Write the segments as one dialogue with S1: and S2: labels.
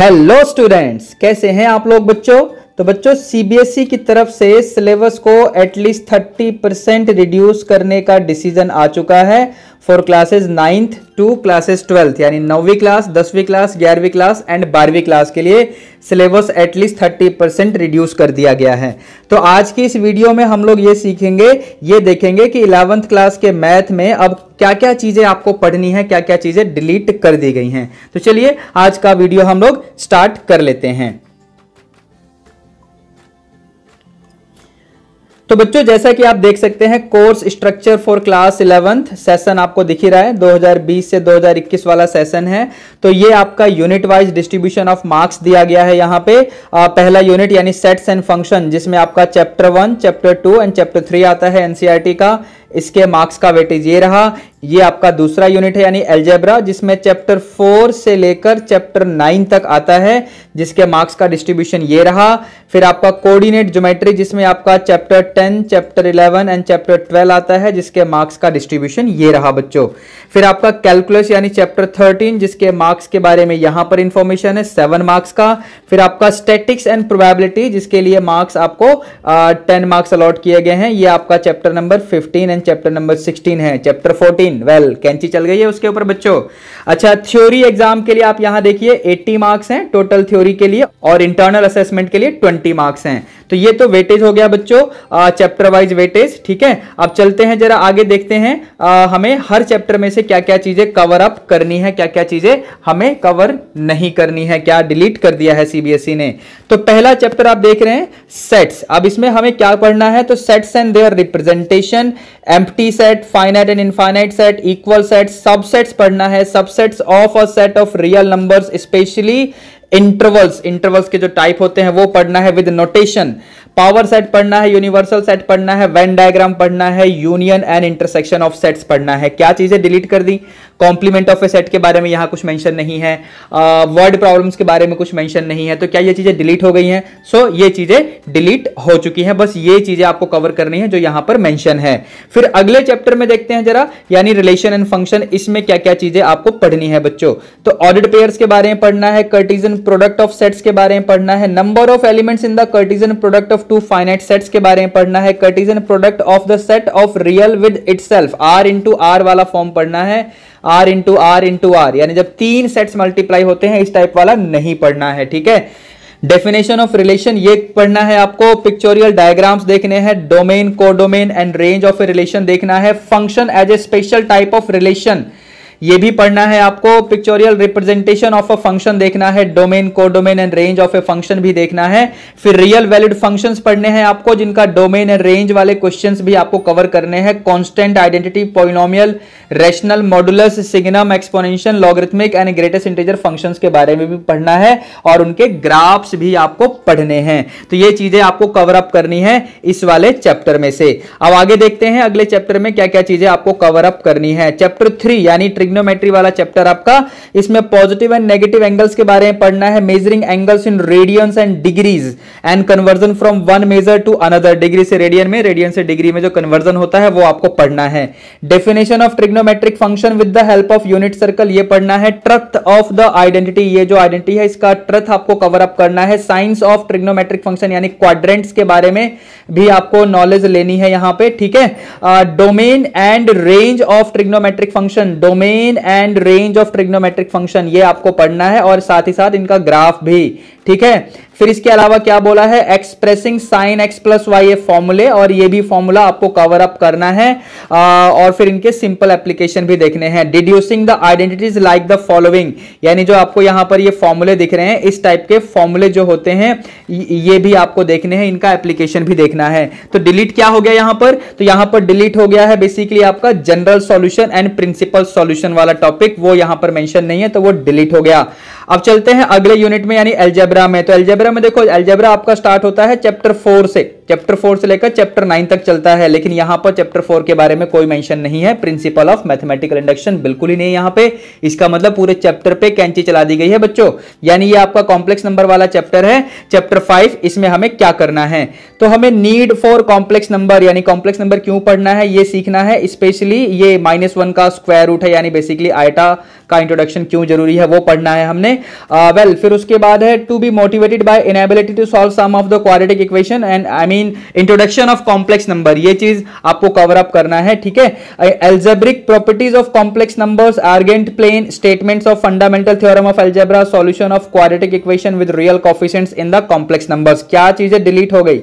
S1: Hello students, कैसे हैं आप लोग बच्चों। तो बच्चों सीबीएसई की तरफ से सिलेबस को एटलीस्ट 30% रिड्यूस करने का डिसीजन आ चुका है for classes 9th two classes 12th, यानी 9वीं क्लास, 10वीं क्लास, 11वीं क्लास एंड 12वीं क्लास के लिए सिलेबस एटलीस्ट 30% रिड्यूस कर दिया गया है। तो आज की इस वीडियो में हम लोग ये सीखेंगे, ये देखेंगे कि 11th क्लास के मैथ में अब क्या क्या चीजें आपको पढ़नी है, क्या क्या चीजें डिलीट कर दी गई हैं। तो चलिए आज का वीडियो हम लोग स्टार्ट कर लेते हैं। तो बच्चों जैसा कि आप देख सकते हैं course structure for class 11th session आपको दिख ही रहा है, 2020 से 2021 वाला सेशन है। तो ये आपका unit wise distribution of marks दिया गया है। यहाँ पे पहला यूनिट यानी सेट्स एंड फंक्शन, जिसमें आपका चैप्टर 1, चैप्टर 2 एंड चैप्टर 3 आता है एनसीईआरटी का, इसके मार्क्स का वेटेज ये रहा। ये आपका दूसरा यूनिट है यानी अलजेब्रा, जिसमें चैप्टर 4 से लेकर चैप्टर 9 तक आता है, जिसके मार्क्स का डिस्ट्रीब्यूशन ये रहा। फिर आपका कोऑर्डिनेट ज्योमेट्री, जिसमें आपका चैप्टर 10, चैप्टर 11 एंड चैप्टर 12 आता है, जिसके मार्क्स का डिस्ट्रीब्यूशन ये रहा बच्चों। फिर आपका कैलकुलस यानी चैप्टर 13, जिसके मार्क्स के बारे में यहां पर इंफॉर्मेशन है 7 मार्क्स का। फिर आपका स्टैटिक्स एंड प्रोबेबिलिटी, जिसके लिए मार्क्स आपको 10 मार्क्स अलॉट किए गए हैं, ये आपका chapter number 15 and chapter number 16 है। चैप्टर 14 कैंची चल गई है उसके ऊपर बच्चों। अच्छा, थ्योरी एग्जाम के लिए आप यहां देखिए 80 मार्क्स हैं टोटल थ्योरी के लिए, और इंटरनल असेसमेंट के लिए 20 मार्क्स हैं। तो ये तो वेटेज हो गया बच्चों, चैप्टर वाइज वेटेज। ठीक है, अब चलते हैं जरा आगे, देखते हैं हमें हर चैप्टर में से क्या क्या चीजें कवर अप करनी है, क्या क्या चीजें हमें कवर नहीं करनी है, क्या डिलीट कर दिया है सीबीएसई ने। तो पहला चैप्टर आप देख रहे हैं सेट्स। अब इसमें हमें क्या पढ़ना है, तो sets and their representation, empty set, finite and infinite set, equal set, subsets पढ़ना है, subsets of a set of real numbers, specially intervals के जो टाइप होते हैं वो पढ़ना है विद नोटेशन। पावर सेट पढ़ना है, यूनिवर्सल सेट पढ़ना है, वेन डायग्राम पढ़ना है, union and intersection of sets पढ़ना है। क्या चीजें डिलीट कर दी, कॉम्प्लीमेंट ऑफ ए सेट के बारे में यहां कुछ मेंशन नहीं है, वर्ड प्रॉब्लम्स के बारे में कुछ मेंशन नहीं है। तो क्या ये चीजें डिलीट हो गई हैं? सो ये चीजें डिलीट हो चुकी हैं, बस ये चीजें आपको कवर करनी है जो यहां पर मेंशन है। फिर अगले चैप्टर में देखते हैं जरा, यानी रिलेशन एंड फंक्शन, इसमें क्या क्या चीजें आपको पढ़नी है बच्चों। तो ऑर्डर्ड पेयर्स के बारे में पढ़ना है, कार्टेशियन प्रोडक्ट ऑफ सेट्स के बारे में पढ़ना है, number of elements in the Cartesian product of two finite sets के बारे में पढ़ना है, Cartesian product of the set of real with itself, R into R वाला फॉर्म पढ़ना है, R into R into R, यानी जब 3 सेट्स मल्टीप्लाई होते हैं इस टाइप वाला नहीं पढ़ना है। ठीक है, डेफिनेशन ऑफ रिलेशन ये पढ़ना है आपको, पिक्चोरियल डायग्राम्स देखने हैं, domain, codomain and range of a relation देखना है, function as a special type of relation ये भी पढ़ना है आपको, pictorial representation of a function देखना है, domain, codomain and range of a function भी देखना है। फिर रियल वैलिड फंक्शंस पढ़ने हैं आपको, जिनका डोमेन एंड रेंज वाले क्वेश्चंस भी आपको कवर करने हैं, constant, identity, polynomial, rational, modulus, signum, exponential, logarithmic and greatest integer functions के बारे में भी पढ़ना है, और उनके ग्राफ्स भी आपको पढ़ने हैं। तो ये चीजें आपको कवर अप करनी है इस वाले चैप्टर में से। अब आगे देखते हैं अगले चैप्टर में क्या क्या चीजें आपको कवर अप करनी है। चैप्टर 3 यानी ट्रिग्नोमेट्री वाला चैप्टर आपका, इसमें पॉजिटिव एंड नेगेटिव एंगल्स के बारे में पढ़ना है, measuring angles in radians and degrees and conversion from one measure to another, degree से रेडियन में, रेडियन से डिग्री में जो कन्वर्जन होता है वो आपको पढ़ना है। Definition of trigonometric function with the help of unit circle ये पढ़ना है। ट्रथ ऑफ द आइडेंटिटी, ये जो आइडेंटिटी है इसका ट्रथ आपको कवर अप करना है। साइंस ऑफ ट्रिग्नोमेट्रिक फंक्शन यानी क्वाड्रेंट्स के बारे में भी आपको नॉलेज लेनी है यहां पे। ठीक है, domain and range of trigonometric function, domain and range of trigonometric function ये आपको पढ़ना है, और साथ ही साथ इनका ग्राफ भी। ठीक है, फिर इसके अलावा क्या बोला है, expressing sine x plus y, ये फॉर्मूले, और ये भी फॉर्मूला आपको कवर अप करना है, और फिर इनके सिंपल एप्लीकेशन भी देखने हैं। Deducing the identities like the following, यानी जो आपको यहां पर ये फॉर्मूले दिख रहे हैं, इस टाइप के फॉर्मूले जो होते हैं ये भी आपको देखने हैं, इनका एप्लीकेशन भी देखना है। तो डिलीट क्या हो गया यहां पर, तो यहां पर डिलीट हो गया है बेसिकली आपका general solution and principal solution वाला टॉपिक, वो यहां पर मेंशन नहीं है तो वो डिलीट हो गया। अब चलते हैं अगले यूनिट में यानी अलजेब्रा में। तो अलजेब्रा में देखो, अलजेब्रा आपका स्टार्ट होता है चैप्टर 4 से, चैप्टर 4 से लेकर चैप्टर 9 तक चलता है, लेकिन यहां पर चैप्टर 4 के बारे में कोई मेंशन नहीं है। प्रिंसिपल ऑफ मैथमेटिकल इंडक्शन बिल्कुल ही नहीं है यहां पे, इसका मतलब पूरे चैप्टर पे कैंची चला दी गई है बच्चों। यानी ये आपका कॉम्प्लेक्स नंबर वाला चैप्टर है, चैप्टर 5। इसमें हमें क्या करना है, तो हमें नीड फॉर कॉम्प्लेक्स नंबर, यानी कॉम्प्लेक्स नंबर क्यों पढ़ना है ये सीखना है। स्पेशली ये -1 का स्क्वायर रूट है, यानी बेसिकली आयटा का इंट्रोडक्शन क्यों जरूरी है वो पढ़ना है हमने। फिर उसके बाद है to be motivated by inability to solve some of the quadratic equation and I mean introduction of complex number, ये चीज आपको कवर अप करना है, ठीक है। Algebraic properties of complex numbers, Argand plane, statements of fundamental theorem of algebra, solution of quadratic equation with real coefficients in the complex numbers. क्या चीजें delete हो गई?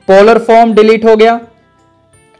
S1: पोलर फॉर्म डिलीट हो गया,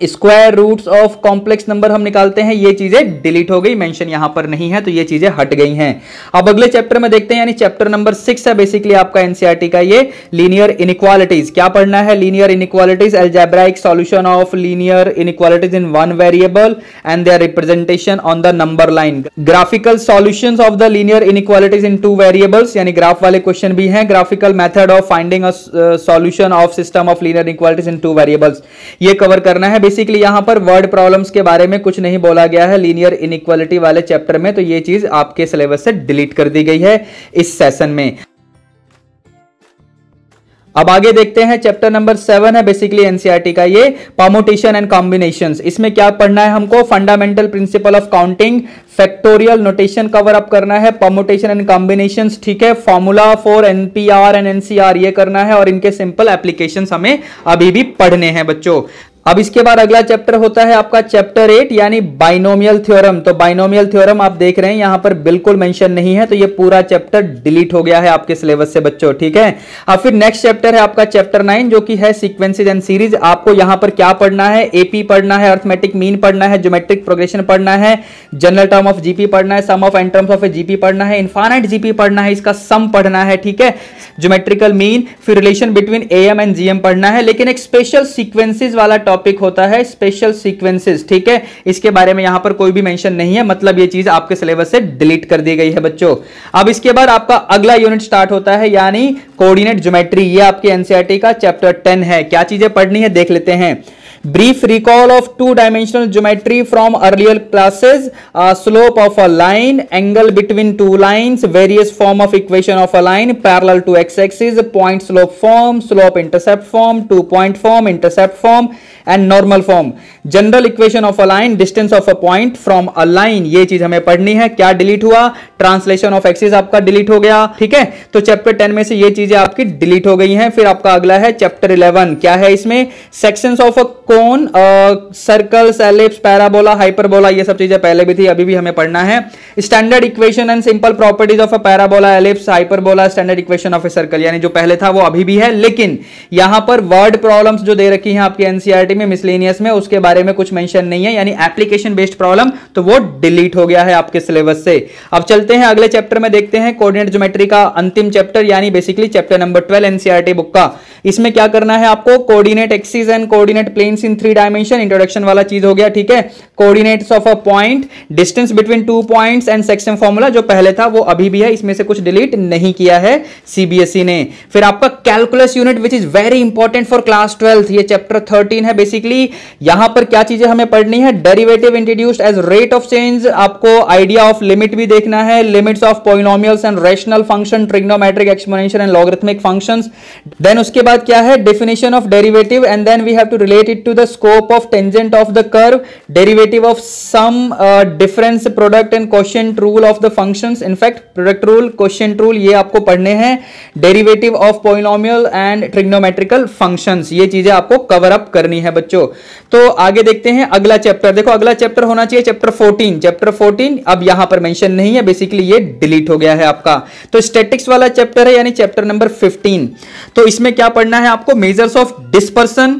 S1: square roots of complex number हम निकालते हैं, ये चीजें डिलीट हो गई, मेंशन यहां पर नहीं है, तो ये चीजें हट गई हैं। अब अगले चैप्टर में देखते हैं, यानी चैप्टर नंबर 6 है बेसिकली आपका एनसीईआरटी का ये लीनियर इनइक्वालिटीज। क्या पढ़ना है? Linear inequalities, algebraic solution of linear inequalities in one variable and their representation on the number line, graphical solutions of the linear inequalities in two variables, यानी graph वाले question भी हैं, graphical method of finding a solution of system of linear inequalities in two variables, ये cover करना है। Basically यहां पर word problems के बारे में कुछ नहीं बोला गया है लीनियर इनइक्वालिटी वाले चैप्टर में, तो ये चीज आपके सिलेबस से डिलीट कर दी गई है इस सेशन में। अब आगे देखते हैं, चैप्टर नंबर 7 है बेसिकली एनसीईआरटी का ये, परमुटेशन एंड कॉम्बिनेशंस। इसमें क्या पढ़ना है हमको? Fundamental principle of counting, factorial notation cover up करना है, परमुटेशन एंड कॉम्बिनेशंस, ठीक है, formula for NPR and NCR ये करना है, और इनके सिंपल एप्लीकेशंस हमें अभी भी पढ़ने हैं बच्चों। अब इसके बाद अगला चैप्टर होता है आपका चैप्टर 8 यानी बाइनोमियल थ्योरम। तो बाइनोमियल थ्योरम आप देख रहे हैं यहां पर बिल्कुल मेंशन नहीं है, तो ये पूरा चैप्टर डिलीट हो गया है आपके सिलेबस से बच्चों, ठीक है। अब फिर नेक्स्ट चैप्टर है आपका चैप्टर 9 जो कि है सीक्वेंसेज एंड सीरीज। आपको यहां पर क्या पढ़ना है? एपी पढ़ना है, अर्थमेटिक मीन पढ़ना है, ज्योमेट्रिक प्रोग्रेशन पढ़ना है, जनरल टर्म ऑफ जीपी पढ़ना है, sum of n terms of a GP पढ़ना है, इनफाइनाइट जीपी पढ़ना है, इसका सम पढ़ना है, ठीक है, ज्योमेट्रिकल मीन, फिर relation between am and GM पढ़ना है। लेकिन एक स्पेशल सीक्वेंसेज वाला टॉपिक होता है, स्पेशल सीक्वेंसेस, ठीक है, इसके बारे में यहां पर कोई भी मेंशन नहीं है, मतलब ये चीज आपके सिलेबस से डिलीट कर दी गई है बच्चों। अब इसके बाद आपका अगला यूनिट स्टार्ट होता है यानी कोऑर्डिनेट ज्योमेट्री, ये आपके एनसीईआरटी का चैप्टर 10 है। क्या चीजें पढ़नी है देख लेते हैं। Brief recall of two-dimensional geometry from earlier classes, slope of a line, angle between two lines, various form of equation of a line, parallel to x-axis, point slope form, slope intercept form, two-point form, intercept form, and normal form, general equation of a line, distance of a point from a line, ये चीज हमें पढ़नी है। क्या delete हुआ? Translation of axis आपका delete हो गया, ठीक है। तो चैप्टर 10 में से ये चीजें आपकी डिलीट हो गई हैं। फिर आपका अगला है चैप्टर 11। क्या है इसमें? Sections of a cone, circles, ellipse, parabola, hyperbola, ये सब चीजें पहले भी थी, अभी भी हमें पढ़ना है। Standard equation and simple properties of a parabola, ellipse, hyperbola, standard equation of a circle, यानी जो पहले था वो अभी भी है, लेकिन यहां पर वर्ड प्रॉब्लम्स जो दे रखी हैं आपकी एनसीईआरटी में मिसलेनियस में, उसके बारे में कुछ मेंशन नहीं है, यानी एप्लीकेशन बेस्ड प्रॉब्लम, तो वो डिलीट हो गया है आपके सिलेबस से। अब चलते हैं अगले चैप्टर में, देखते हैं कोऑर्डिनेट ज्योमेट्री का अंतिम चैप्टर यानी basically chapter number 12 NCERT book का। इसमें क्या करना है आपको? Coordinate axis and coordinate planes in 3 dimension, introduction वाला चीज हो गया, ठीक है। Coordinates of a point, distance between 2 points and section formula, जो पहले था वो अभी भी है, इसमें से कुछ डिलीट नहीं किया है सीबीएसई ने। फिर आपका calculus unit which is very important for class 12, ये चैप्टर 13 है बेसिकली। यहां पर क्या चीजें हमें पढ़नी है? Derivative introduced as rate of change, आपको आइडिया ऑफ लिमिट भी देखना है, limits of polynomials and rational function, trigonometric, exponential and logarithmic functions. Then उसके बाद क्या है? Definition of derivative, and then we have to relate it to the scope of tangent of the curve, derivative of sum, difference, product and quotient rule of the functions, in fact product rule, quotient rule, ये आपको पढ़ने हैं। Derivative of polynomial and trigonometrical functions, ये चीजें आपको cover up करनी है बच्चों। तो आगे देखते हैं अगला चैप्टर। देखो अगला चैप्टर होना चाहिए चैप्टर 14। चैप्टर 14 अब यहां पर मेंशन नहीं है, बेसिकली ये डिलीट हो गया है आपका। तो स्टैटिक्स वाला चैप्टर है यानी चैप्टर नंबर 15। तो इसमें क्या पढ़ना है आपको? मेजर्स ऑफ डिस्पर्सन,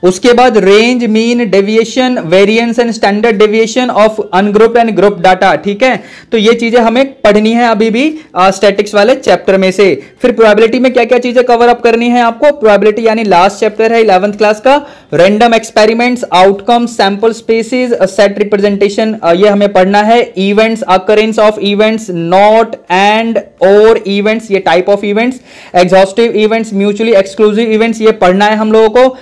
S1: उसके बाद range, mean, deviation, variance and standard deviation of ungrouped and group data, ठीक है। तो ये चीजें हमें पढ़नी है अभी भी स्टैटिक्स वाले चैप्टर में से। फिर प्रोबेबिलिटी में क्या क्या चीजें कवर अप करनी है आपको? प्रोबेबिलिटी यानी लास्ट चैप्टर है 11th क्लास का, random experiments, outcome, sample spaces, set representation, ये हमें पढ़ना है। Events, occurrence of events, not and और इवेंट्स, ये type of events, exhaustive events, mutually exclusive events, ये पढ़ना है हम लोगों को।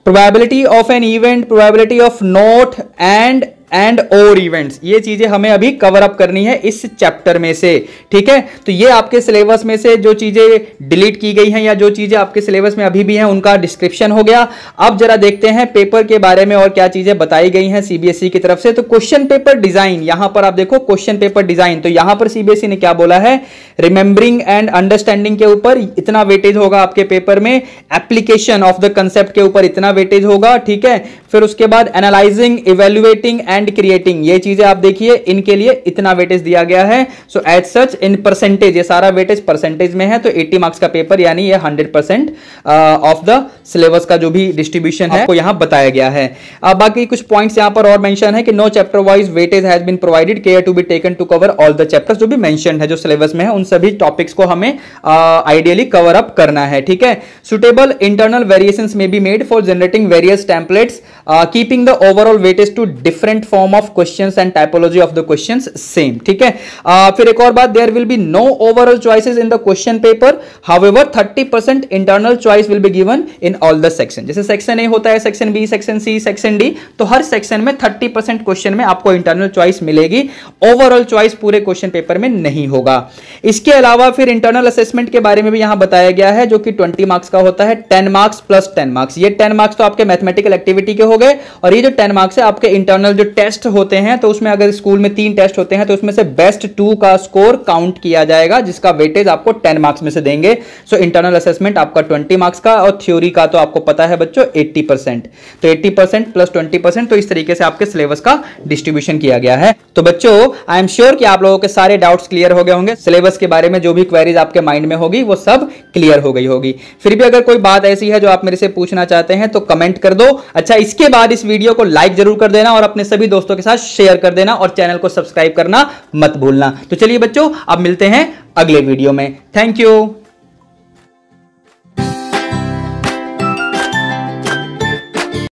S1: Probability of an event, probability of not and and और इवेंट्स, ये चीजें हमें अभी कवर अप करनी है इस चैप्टर में से, ठीक है। तो ये आपके सिलेबस में से जो चीजें डिलीट की गई हैं या जो चीजें आपके सिलेबस में अभी भी हैं उनका डिस्क्रिप्शन हो गया। अब जरा देखते हैं पेपर के बारे में और क्या चीजें बताई गई हैं सीबीएसई की तरफ से। तो क्वेश्चन पेपर डिजाइन, यहां पर आप देखो क्वेश्चन पेपर डिजाइन, तो यहां पर सीबीएसई ने क्या बोला है, रिमेंबरिंग एंड अंडरस्टैंडिंग के ऊपर इतना वेटेज होगा आपके पेपर में, एप्लीकेशन ऑफ द कंसेप्ट के ऊपर इतना वेटेज होगा, ठीक है। फिर उसके बाद एनालाइजिंग, इवैल्यूएटिंग एंड क्रिएटिंग, ये चीजें आप देखिए इनके लिए इतना वेटेज दिया गया है। So as such in percentage, ये सारा वेटेज परसेंटेज में है, तो 80 मार्क्स का पेपर यानी ये 100% ऑफ द सिलेबस का जो भी डिस्ट्रीब्यूशन है आपको यहां बताया गया है। बाकी कुछ पॉइंट्स यहां पर और मेंशन है कि no chapter wise weightage has been provided, care to be taken to cover all the chapters, जो भी मेंशन है जो सिलेबस में है उन सभी टॉपिक्स को हमें आइडियली कवर अप करना है, ठीक है। Suitable internal variations may be made for generating various templates, keeping the overall weightage to different form of questions and typology of the questions same, ठीक है। फिर एक और बात, there will be no overall choices in the question paper, however 30% internal choice will be given in all the section. जैसे section A होता है, section B, section C, section D, तो हर सेक्शन में 30% क्वेश्चन में आपको इंटरनल चॉइस मिलेगी, overall choice पूरे क्वेश्चन पेपर में नहीं होगा। इसके अलावा फिर इंटरनल असेसमेंट के बारे में भी यहां बताया गया है, जो कि 20 मार्क्स का होता है, 10 मार्क्स प्लस 10 मार्क्स। ये 10 मार्क्स तो आपके मैथमेटिकल एक्टिविटी के हो गए, और ये जो 10 मार्क्स है आपके इंटरनल जो टेस्ट होते हैं, तो उसमें अगर स्कूल में 3 टेस्ट होते हैं तो उसमें से बेस्ट 2 का स्कोर काउंट किया जाएगा, जिसका वेटेज आपको 10 मार्क्स में से देंगे। सो इंटरनल असेसमेंट आपका 20 मार्क्स का, और थ्योरी का तो आपको पता है बच्चों 80%, तो 80% प्लस 20%, तो इस तरीके से आपके सिलेबस का डिस्ट्रीब्यूशन किया गया है। तो बच्चों आई एम श्योर कि आप लोगों के सारे डाउट्स क्लियर हो गए होंगे, सिलेबस के बारे में जो भी क्वेरीज आपके माइंड में होगी वो सब क्लियर हो गई होगी। फिर भी अगर कोई बात ऐसी है जो आप मेरे से पूछना चाहते हैं तो कमेंट कर दो। अच्छा, इसके बाद इस वीडियो को लाइक जरूर कर देना और अपने सभी दोस्तों के साथ शेयर कर देना, और चैनल को सब्सक्राइब करना मत भूलना। तो चलिए बच्चों, अब मिलते हैं अगले वीडियो में। Thank you.